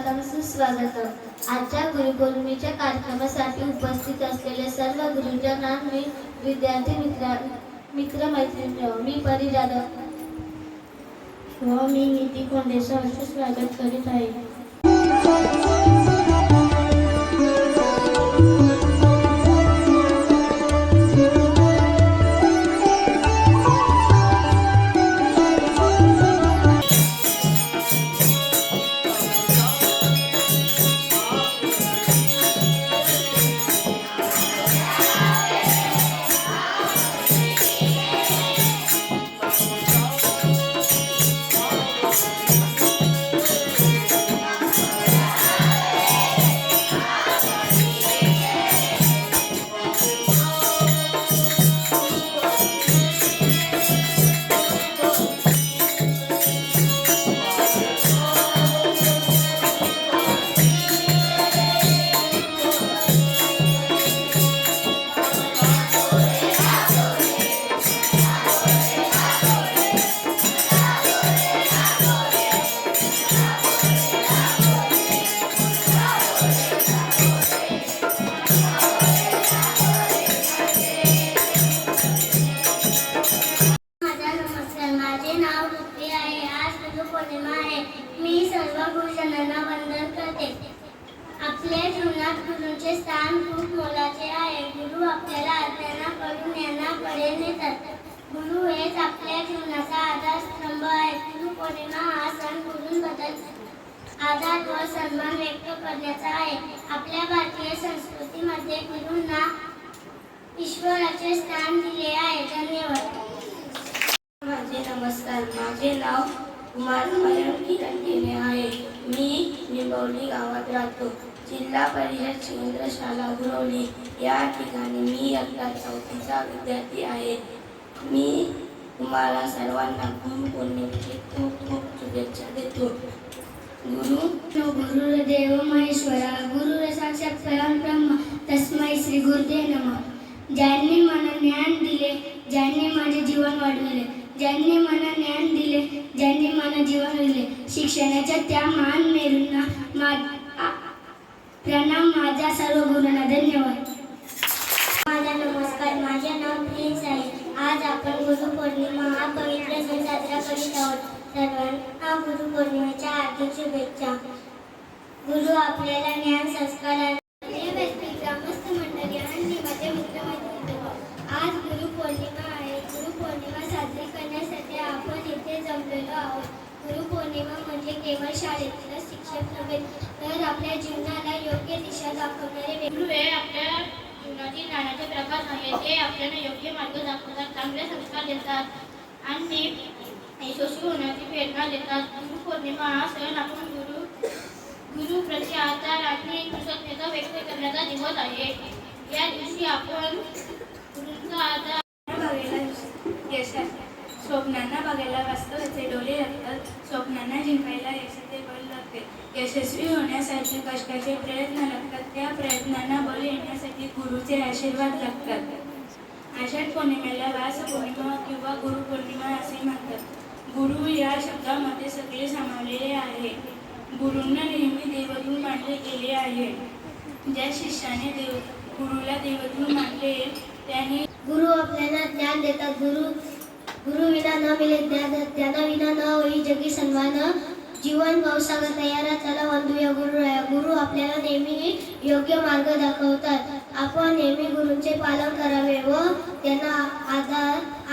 स्वागतम सुस्वागतम। आजच्या गुरुपौर्णिमेच्या कार्यक्रमासाठी उपस्थित असलेले सर्व गुरुजन आणि विद्यार्थी मित्रमैत्रिणी, मी परी जाधव व मी नीती कोंडे सहर्ष स्वागत करीत आहे। मी सर्व गुरुजनांना वंदन करते। आपल्या जीवनात गुरुचे स्थान खूप मोलाचे आहे। गुरु आपल्याला अज्ञानाकडून ज्ञानाकडे नेतात। गुरु हेच आपल्या जीवनाचा आधारस्तंभ आहे। गुरुपौर्णिमा हा सण गुरूंबद्दल आदर व सन्मान व्यक्त करण्याचा आहे। आपल्या भारतीय संस्कृतीमध्ये गुरूंना ईश्वराचे स्थान दिले आहे। धन्यवाद। नमस्कार, माझे नाव कुमार किरण केले आहे। मी निंबवली गावात राहतो। जिल्हा परिषद केंद्र शाळा गुरवली या ठिकाणी मी इयत्ता 4वीचा विद्यार्थी आहे। मी तुम्हाला सर्वांना गुरुपौर्णिमेची खूप खूप शुभेच्छा देतो। गुरुर्देव महेश्वरा, गुरुर साक्षात परब्रह्म, तस्मै श्री गुरुदेव नमः। ज्यांनी मला ज्ञान दिले, ज्यांनी माझे जीवन वाढविले, ज्यांनी मला ज्ञान दिले, ज्यांनी मला जीवन दिले, शिक्षणाच्या त्या महान मेरूंना प्रणाम। माझ्या सर्व गुरूंना धन्यवाद। माझा नमस्कार, माझे नाव प्रिन्स आहे। आज आपण गुरुपौर्णिमा हा पवित्र सण साजरा करीत आहोत। सर्वांना गुरुपौर्णिमेच्या हार्दिक शुभेच्छा। गुरु आपल्याला ज्ञान संस्कार ग्रामस्थ मंडळी आणि माझे मित्रमैत्रिणी, आज गुरुपौर्णिमा आहे। गुरुपौर्णिमा साजरी करण्यासाठी आपण इथे जमलेलो आहोत। गुरुपौर्णिमा म्हणजे केवळ शाळेतील शिक्षक नव्हे, तर आपल्या जीवनाला योग्य दिशा दाखवणारे गुरु हे आपल्या जीवनातील ज्ञानाचे प्रकाश आहे। ते आपल्याला योग्य मार्ग दाखवतात, चांगले संस्कार देतात आणि यशस्वी होण्याची प्रेरणा देतात। गुरुपौर्णिमा हा सण आपण गुरु प्रति आदर आणि कृतज्ञता व्यक्त करण्याचा दिवस आहे। या दिवशी आपण गुरूंचा आदर स्वप्नांना बघायला वास्तवाचे डोळे लागतात। स्वप्नांना जिंकायला यशाचे बळ लागते। यशस्वी होण्यासाठी कष्टाचे प्रयत्न लागतात। त्या प्रयत्नांना बळ येण्यासाठी गुरुचे आशीर्वाद लागतात। आषाढ पौर्णिमेला व्यास पौर्णिमा किंवा गुरुपौर्णिमा असे म्हणतात। गुरु या शब्दामध्ये सगळे सामावलेले आहे। गुरूंना नेहमी देवदूत मानले गेले आहे। ज्या शिष्याने गुरुला देवदूत मानले त्याने गुरु आपल्याला ज्ञान देतात। गुरु विना न मिले ज्ञान, ज्ञाना विना न होई जगी सन्मान। जीवन भावसागर तयारा चला वंदूया गुरुराया। गुरु आपल्याला नेहमी योग्य मार्ग दाखवतात। आपण नेहमी गुरूंचे पालन करावे व त्यांना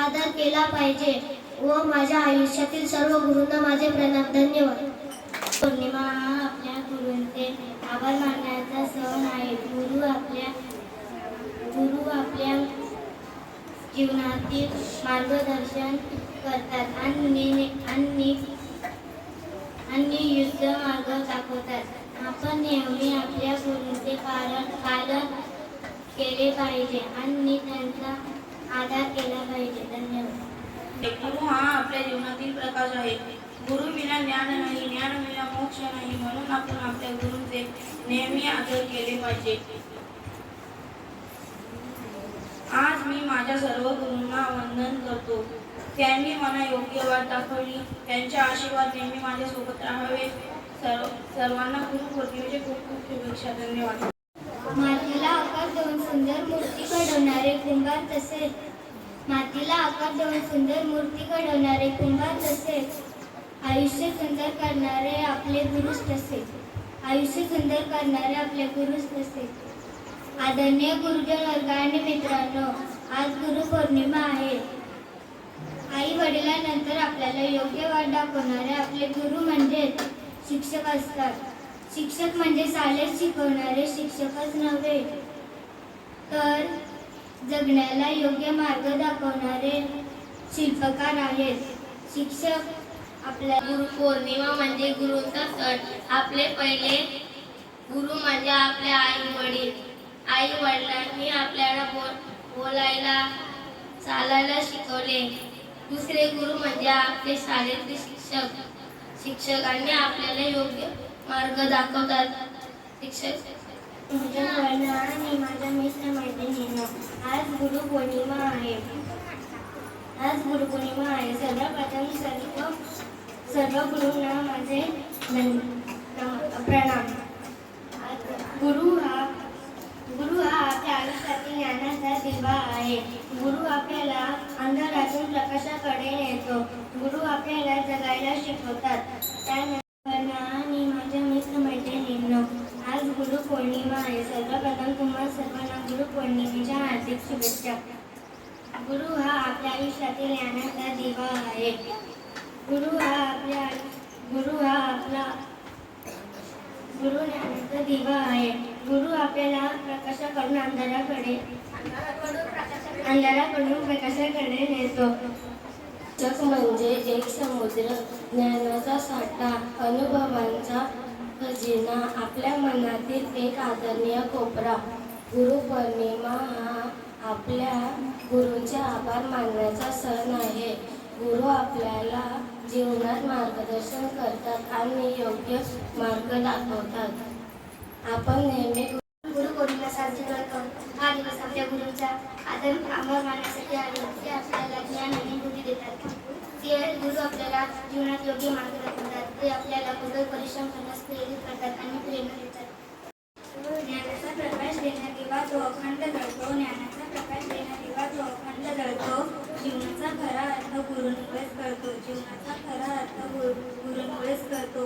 आदर केला पाहिजे। व माझ्या आयुष्यातील सर्व गुरूंना माझे प्रणाम। धन्यवाद। पौर्णिमा हा आपल्या गुरूंचे आभार मानण्याचा सण आहे। गुरु आपल्या जीवनातील मार्गदर्शन करतात आणि युद्ध मार्ग दाखवतात। आपण नेहमी आपल्या गुरूंचे पालन केले पाहिजे आणि त्यांचा आदर केला पाहिजे। धन्यवाद। गुरु हा आपल्या जीवनातील प्रकाश आहे। गुरु विना ज्ञान नाही, ज्ञान विना मोक्ष नाही। म्हणून आपण आपल्या गुरूंचे नेहमी आदर केले पाहिजे। आज मी माझ्या सर्व गुरूंना वंदन करतो। त्यांनी मला योग्य वाट दाखवली. त्यांच्या आशीर्वाद नेहमी माझ्यासोबत राहावे. सर्वांना गुरुपौर्णिमेच्या खूप खूप शुभेच्छा. धन्यवाद. मातीला आकार देऊन सुंदर मूर्ती घडवणारे कुंभार तसेच मातीला आकार देऊन सुंदर मूर्ती घडवणारे कुंभार तसेच आयुष्य सुंदर करणारे आपले गुरुच तसेच आयुष्य सुंदर करणारे आपले गुरुच तसेच आदरणीय गुरुजन वर्ग आणि मित्रांनो, आज गुरुपौर्णिमा आहे. आई वडिलांनंतर आपल्याला योग्य वाट दाखवणारे आपले गुरु म्हणजेच शिक्षक असतात. शिक्षक म्हणजे शाळेत शिकवणारे शिक्षकच नव्हे, तर जगण्याला योग्य मार्ग दाखवणारे शिल्पकार आहेत. शिक्षक आपल्या गुरुपौर्णिमा म्हणजे गुरूंचा सण. आपले पहिले गुरु म्हणजे आपले आई वडील. आई वडिलांनी आपल्याला बोलायला चालायला शिकवले. दुसरे गुरु म्हणजे आपले शाळेतले शिक्षक. शिक्षकांनी आपल्याला योग्य मार्ग दाखवतात. शिक्षक माझ्या बहिणी आणि माझ्या मित्रमैत्रिणींनो, आज गुरुपौर्णिमा आहे. सर्वप्रथम सर्व गुरूंना माझे प्रणाम. गुरु हा आपल्या आयुष्यातील ज्ञानाचा दिवा आहे. गुरु आपल्याला अंधारातून प्रकाशाकडे नेतो. गुरु आपल्याला जगायला शिकवतात. त्यानंतर आणि माझ्या मित्रमैत्रिणींनो, आज गुरुपौर्णिमा आहे. सर्वप्रथम तुम्हा सर्वांना गुरुपौर्णिमेच्या हार्दिक शुभेच्छा. गुरु हा आपल्या आयुष्यातील ज्ञानाचा दिवा आहे. गुरु ज्ञानाचा दिवा आहे. गुरु आपल्याला प्रकाशाकडून अंधाराकडून प्रकाशाकडे नेतो. शिक्षक म्हणजे एक समुद्र, ज्ञानाचा साठा, अनुभवांचा खजिना, आपल्या मनातील एक आदरणीय कोपरा. गुरुपौर्णिमा हा आपल्या गुरूंचे आभार मानण्याचा सण आहे. गुरु आपल्याला जीवनात मार्गदर्शन करतात आणि योग्य मार्ग दाखवतात. आपण नेहमी गुरुपौर्णिमा साजरी करतो. हा दिवस आपल्या गुरूंचा आभार मानण्यासाठी आहे. ते आपल्याला ज्ञान आणि बुद्धी देतात. ते गुरु आपल्याला जीवनात योग्य मार्ग दाखवतात. ते आपल्याला कठोर परिश्रम करण्यास प्रेरित करतात आणि प्रेरणा देतात. ज्ञानाचा प्रकाश देणारा दिवा तो अखंड जळतो. ज्ञानाचा प्रकाश देणारा दिवा तो अखंड जळतो. जीवनाचा खरा अर्थ गुरूंमुळेच कळतो. जीवनाचा खरा अर्थ गुरूंमुळेच कळतो.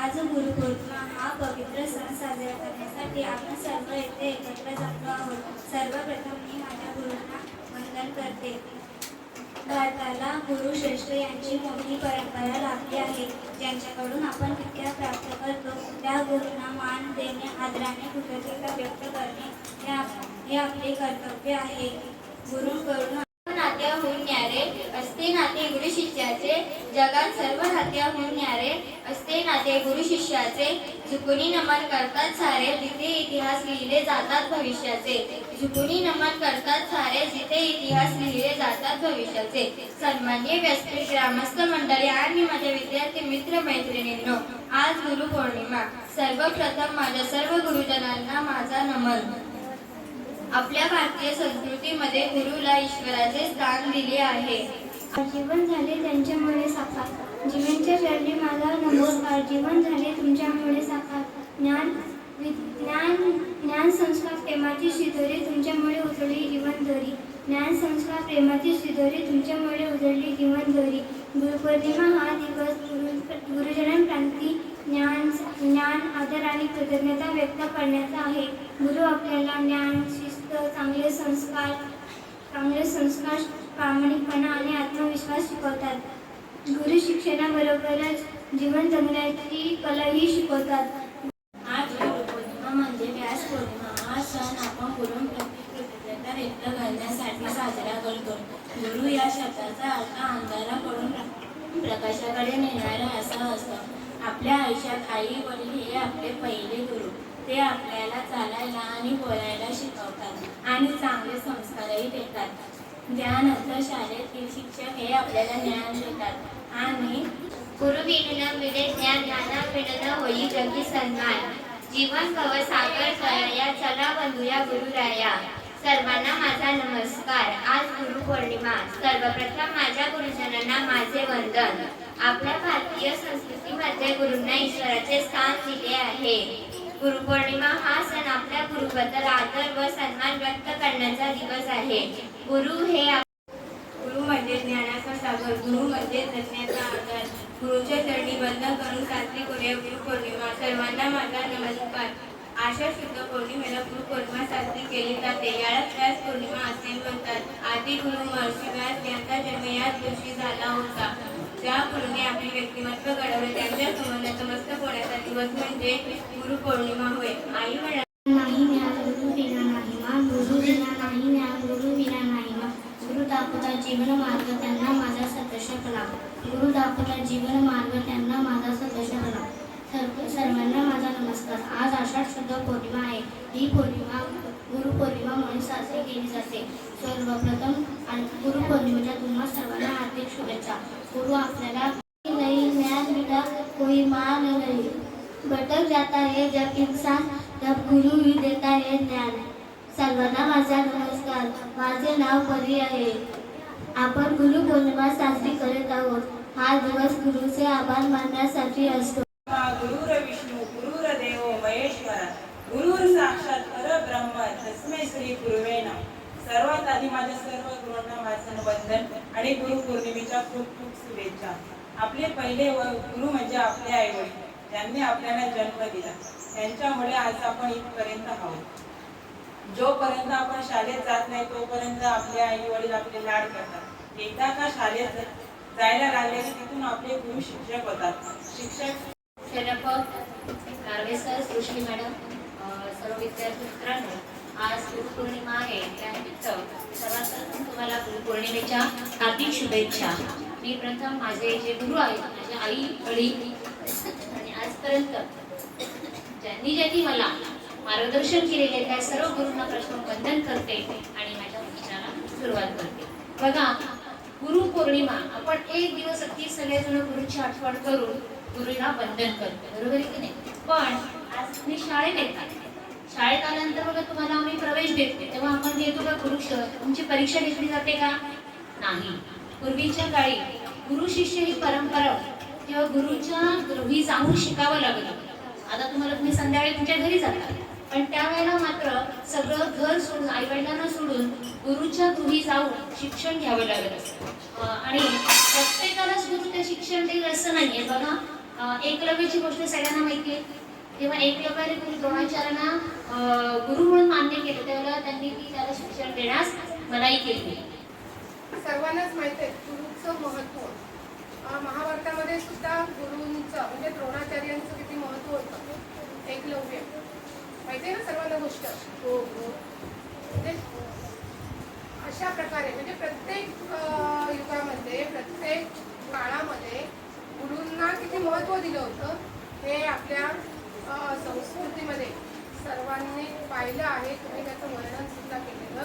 आज गुरुपौर्णिमा हा पवित्र सण साजरा करण्यासाठी आपण सर्व येथे एकत्र जमलो आहोत. सर्वप्रथम मी माझ्या गुरूंना वंदन करते. भारताला गुरुश्रेष्ठ यांची मोठी परंपरा लाभली आहे. ज्यांच्याकडून आपण विद्या प्राप्त करतो त्या गुरूंना मान देणे, आदराने कृतज्ञता व्यक्त करणे हे आपले कर्तव्य आहे. गुरूंकडून नात्याहून न्यारे असते नाते गुरु शिष्याचे. जगात सर्व नात्याहून न्यारे असते नाते गुरु शिष्याचे. झुकूनी नमन करतात सारे जिथे इतिहास लिहिले जातात भविष्याचे. झुकूनी नमन करतात सारे जिथे इतिहास लिहिले जातात भविष्याचे. सन्माननीय व्यासपीठ, ग्रामस्थ मंडळी आणि माझ्या विद्यार्थी मित्र मैत्रिणींनो, आज गुरुपौर्णिमा. सर्वप्रथम माझ्या सर्व गुरुजनांना माझा नमन. आपल्या भारतीय संस्कृतीमध्ये गुरुला ईश्वराचे स्थान दिले आहे. जीवन झाले त्यांच्यामुळे साकार. जीवनच्या चरणी माझा नमस्कार. जीवन झाले तुमच्यामुळे साकार. ज्ञान संस्कार प्रेमाची शिदोरी तुमच्यामुळे उजळली जीवन दोरी. ज्ञान संस्कार प्रेमाची शिदोरी तुमच्यामुळे उजळली जीवन दोरी. गुरुपौर्णिमा हा दिवस गुरुजनांप्रती ज्ञान, आदर आणि कृतज्ञता व्यक्त करण्याचा आहे. गुरु आपल्याला ज्ञान, शिस्त, चांगले संस्कार, प्रामाणिकपणा आणि आत्मविश्वास शिकवतात. गुरु शिक्षणाबरोबरच जीवन जगण्याची कलाही शिकवतात. आज गुरुपौर्णिमा म्हणजे व्यास पौर्णिमा. हा सण आपण गुरूंप्रती कृतज्ञता व्यक्त करण्यासाठी साजरा करतो. गुरु या शब्दाचा अर्थ अंधाराकडून प्रकाशाकडे नेणारा असा असतो. आपल्या आयुष्यात आई वडील हे आपले पहिले गुरु. ते आपल्याला चालायला आणि बोलायला शिकवतात आणि चांगले संस्कारही देतात. त्यानंतर शाळेतील शिक्षक हे आपल्याला ज्ञान देतात आणि गुरु विण मिळे ज्ञान, ज्ञाना विण होई जगी सन्मान. जीवन कव सागर कळया, चला बंधुया गुरुराया. सर्वांना माझा नमस्कार. आज गुरुपौर्णिमा. सर्वप्रथम माझ्या गुरुजनांना माझे वंदन. आपल्या भारतीय संस्कृतीमध्ये गुरूंना ईश्वराचे स्थान दिले आहे. गुरुपौर्णिमा हा सण आपल्या गुरुबद्दल आदर व सन्मान व्यक्त करण्याचा दिवस आहे. गुरु म्हणजे ज्ञानाचा सागर, गुरु म्हणजे जगण्याचा आधार. गुरुच्या चरणी वंदन करून साजरी करूया गुरुपौर्णिमा. सर्वांना माझा नमस्कार. आषाढ शुद्ध पौर्णिमेला गुरुपौर्णिमा साजरी केली जाते. यालाच व्यास पौर्णिमा असे म्हणतात. आदी गुरु महर्षी व्यास यांचा जन्म याच दिवशी झाला होता. ज्या गुरूने आपले व्यक्तिमत्व घडवले त्यांच्या समोर नतमस्तक होण्याचा दिवस म्हणजे गुरुपौर्णिमा होय. आई म्हणा नाही ज्ञान गुरु विना नाही मान, गुरु विना नाही ज्ञान, गुरु विना नाही मान. गुरु दाखवता जीवन मार्ग त्यांना माझा सदस्य प्रणाम. गुरु दाखवता जीवन मार्ग त्यांना माझा सदस्य प्रणाम. सर्वांना माझा नमस्कार. आज आषाढ शुद्ध पौर्णिमा आहे. ही पौर्णिमा गुरुपौर्णिमा म्हणून साजरी केली जाते. सर्वप्रथम गुरुपौर्णिमेच्या तुम्हा सर्वांना हार्दिक शुभेच्छा. गुरु आपल्याला नहीं ज्ञान मिला कोई मान नहीं, भटक जाता है जब इंसान, तब गुरु ही देता है ज्ञान. सर्वांना माझा नमस्कार. माझे नाव परी आहे. आपण गुरुपौर्णिमा साजरी करत आहोत. हा दिवस गुरुचे आभार मानण्यासाठी असतो. गुरुर विष्णू गुरुर्देव महेश्वरा गुरुर साक्षात परब्रह्म तस्मै श्री गुरुवे नमः. सर्वात आधी माझ्या सर्व गुरूंना माझं वंदन आणि गुरुपौर्णिमेच्या खूप खूप शुभेच्छा. आपले पहिले गुरु म्हणजे आपले आई वडील. त्यांनी आपल्याला जन्म दिला. त्यांच्यामुळे आज आपण इथपर्यंत आहोत. जोपर्यंत आपण शाळेत जात नाही तोपर्यंत आपले आई वडील आपले लाड करतात. एकदा का शाळेत जायला लागले की तिथून आपले गुरु शिक्षक होतात. शिक्षक नार्वेकर, सृष्टी मॅडम, सर्व विद्यार्थी मित्रांनो, आज गुरुपौर्णिमा आहे. त्यानिमित्त सर्वात प्रथम तुम्हाला गुरुपौर्णिमेच्या हार्दिक शुभेच्छा. मी प्रथम माझे जे गुरु आहेत, माझे आई वडील आणि आजपर्यंत ज्यांनी मला मार्गदर्शन केलेले त्या सर्व गुरूंना प्रथम वंदन करते आणि माझ्या भाषणाला सुरुवात करते. बघा, गुरुपौर्णिमा आपण एक दिवस अगदी सगळेजण गुरुची आठवण करून गुरुला वंदन करतो, बरोबर आहे की नाही? पण आज तुम्ही शाळेत येतात. शाळेत आल्यानंतर बघा तुम्हाला आम्ही प्रवेश देतो, तेव्हा आपण घेतो का तुमची परीक्षा घेतली जाते का? नाही. पूर्वीच्या काळी गुरु शिष्य ही परंपरा किंवा गुरुच्या गृही जाऊन शिकावं लागलं. आता तुम्ही संध्याकाळी तुमच्या घरी जाता, पण त्यावेळेला मात्र सगळं घर सोडून, आई वडिलांना सोडून गुरुच्या गृही जाऊन शिक्षण घ्यावं लागत असतं. आणि प्रत्येकालाच गुरु ते शिक्षण देईल असं नाहीये. बघा, एकलव्याची गोष्ट सगळ्यांना माहिती आहे. तेव्हा एकलव्याने गुरु द्रोणाचार्यांना गुरु म्हणून मान्य केलं, तेव्हा त्यांनी त्याला शिक्षण देण्यास मनाई केली. सर्वांनाच माहिती आहे गुरुचं महत्त्व. महाभारतामध्ये सुद्धा गुरूंचं म्हणजे द्रोणाचार्यांचं किती महत्त्व होतं. एकलव्य माहिती आहे ना सर्वांना गोष्ट. हो हो. म्हणजे अशा प्रकारे म्हणजे प्रत्येक युगामध्ये प्रत्येक काळामध्ये गुरूंना किती महत्त्व दिलं होतं हे आपल्या संस्कृतीमध्ये सर्वांनी पाहिलं आहे. तुम्ही त्याचं वर्णन सुद्धा केलेलं